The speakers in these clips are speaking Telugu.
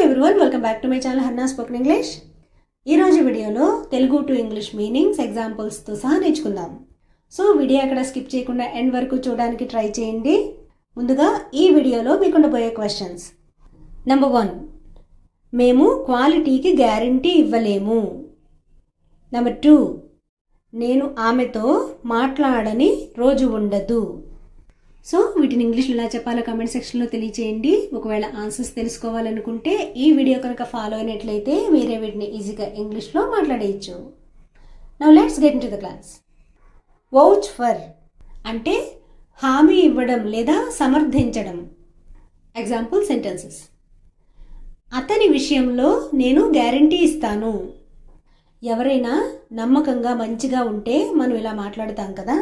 Everyone, welcome back to my channel Hannah spoken English. ఈరోజు వీడియోలో తెలుగు టు ఇంగ్లీష్ మీనింగ్స్ ఎగ్జాంపుల్స్తో సహా నేర్చుకుందాం. సో వీడియో అక్కడ స్కిప్ చేయకుండా ఎండ్ వరకు చూడడానికి ట్రై చేయండి. ముందుగా ఈ వీడియోలో మీకు ఉండబోయే క్వశ్చన్స్. నెంబర్ 1, మేము క్వాలిటీకి గ్యారంటీ ఇవ్వలేము. నెంబర్ 2, నేను ఆమెతో మాట్లాడని రోజు ఉండదు. సో వీటిని ఇంగ్లీష్లో ఎలా చెప్పాలో కామెంట్ సెక్షన్లో తెలియచేయండి. ఒకవేళ ఆన్సర్స్ తెలుసుకోవాలనుకుంటే ఈ వీడియో కనుక ఫాలో అయినట్లయితే మీరే వీటిని ఈజీగా ఇంగ్లీష్లో మాట్లాడేయచ్చు. Now let's get into the class. Vouch for అంటే హామీ ఇవ్వడం లేదా సమర్థించడం. Example sentences. అతని విషయంలో నేను గ్యారంటీ ఇస్తాను. ఎవరైనా నమ్మకంగా మంచిగా ఉంటే మనం ఇలా మాట్లాడతాం కదా.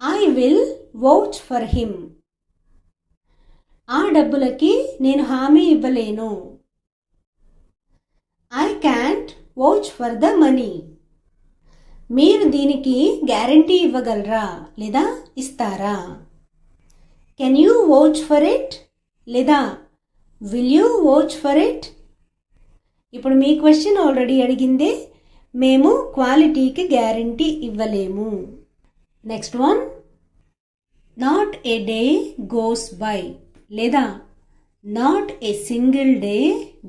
I will vouch for him. ఆ డబ్బులకి నేను హామీ ఇవ్వలేను. I can't vouch for the money. మీరు దీనికి గ్యారంటీ ఇవ్వగలరా లేదా ఇస్తారా? Can you vouch for it? లేదా will you vouch for it? ఇప్పుడు మీ క్వశ్చన్ ఆల్రెడీ అడిగిందే, మేము క్వాలిటీకి గ్యారంటీ ఇవ్వలేము. Next one, not a day goes by లేదా not a single day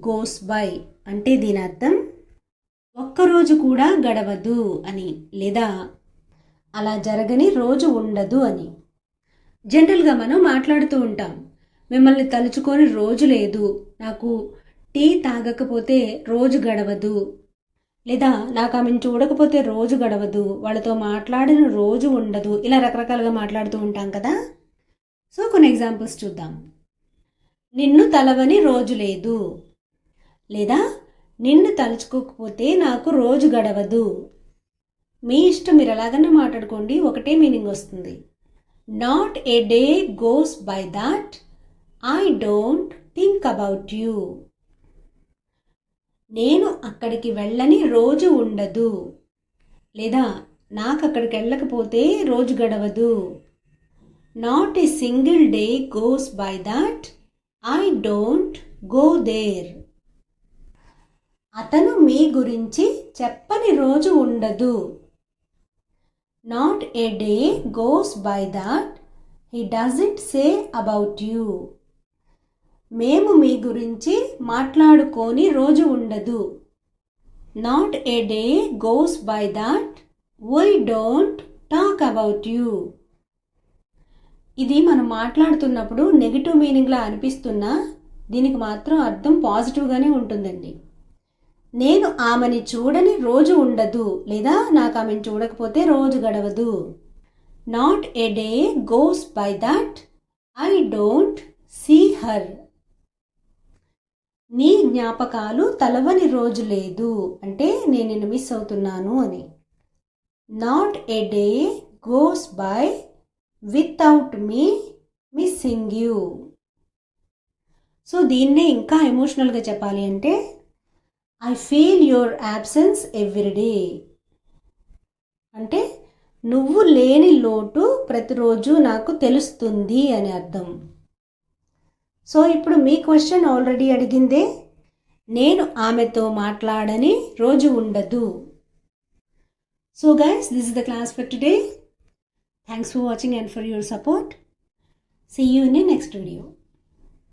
goes by అంటే దీని అర్థం ఒక్కరోజు కూడా గడవదు అని, లేదా అలా జరగని రోజు ఉండదు అని. జనరల్గా మనం మాట్లాడుతూ ఉంటాం, మిమ్మల్ని తలుచుకొని రోజు లేదు, నాకు టీ తాగకపోతే రోజు గడవదు, లేదా నాకు ఆమెను చూడకపోతే రోజు గడవదు, వాళ్ళతో మాట్లాడిన రోజు ఉండదు, ఇలా రకరకాలుగా మాట్లాడుతూ ఉంటాం కదా. సో కొన్ని ఎగ్జాంపుల్స్ చూద్దాం. నిన్ను తలవని రోజు లేదు, లేదా నిన్ను తలుచుకోకపోతే నాకు రోజు గడవదు. మీ ఇష్టం, మీరు ఎలాగన్నా మాట్లాడుకోండి, ఒకటే మీనింగ్ వస్తుంది. Not a day goes by that I don't think about you. నేను అక్కడికి వెళ్ళని రోజు ఉండదు, లేదా నాకు అక్కడికి వెళ్ళకపోతే రోజు గడవదు. Not a single day goes by that I don't go there. అతను మీ గురించి చెప్పని రోజు ఉండదు. Not a day goes by that he doesn't say about you. మేము మీ గురించి మాట్లాడుకోని రోజు ఉండదు. Not a day goes by that we don't talk about you. ఇది మనం మాట్లాడుతున్నప్పుడు నెగిటివ్ మీనింగ్లా అనిపిస్తున్నా దీనికి మాత్రం అర్థం పాజిటివ్గానే ఉంటుందండి. నేను ఆమెని చూడని రోజు ఉండదు, లేదా నాకు ఆమెను చూడకపోతే రోజు గడవదు. Not a day goes by that I don't see her. నీ జ్ఞాపకాలు తలవని రోజు లేదు అంటే నేను నిన్ను మిస్ అవుతున్నాను అని. Not a day goes by without me missing you. So దీన్నే ఇంకా ఎమోషనల్గా చెప్పాలి అంటే I feel your absence every day అంటే నువ్వు లేని లోటు ప్రతిరోజు నాకు తెలుస్తుంది అని అర్థం. సో ఇప్పుడు మీ క్వశ్చన్ ఆల్రెడీ అడిగిందే, నేను ఆమెతో మాట్లాడని రోజు ఉండదు. So guys, this is the class for today. Thanks for watching and for your support. See you in the next video.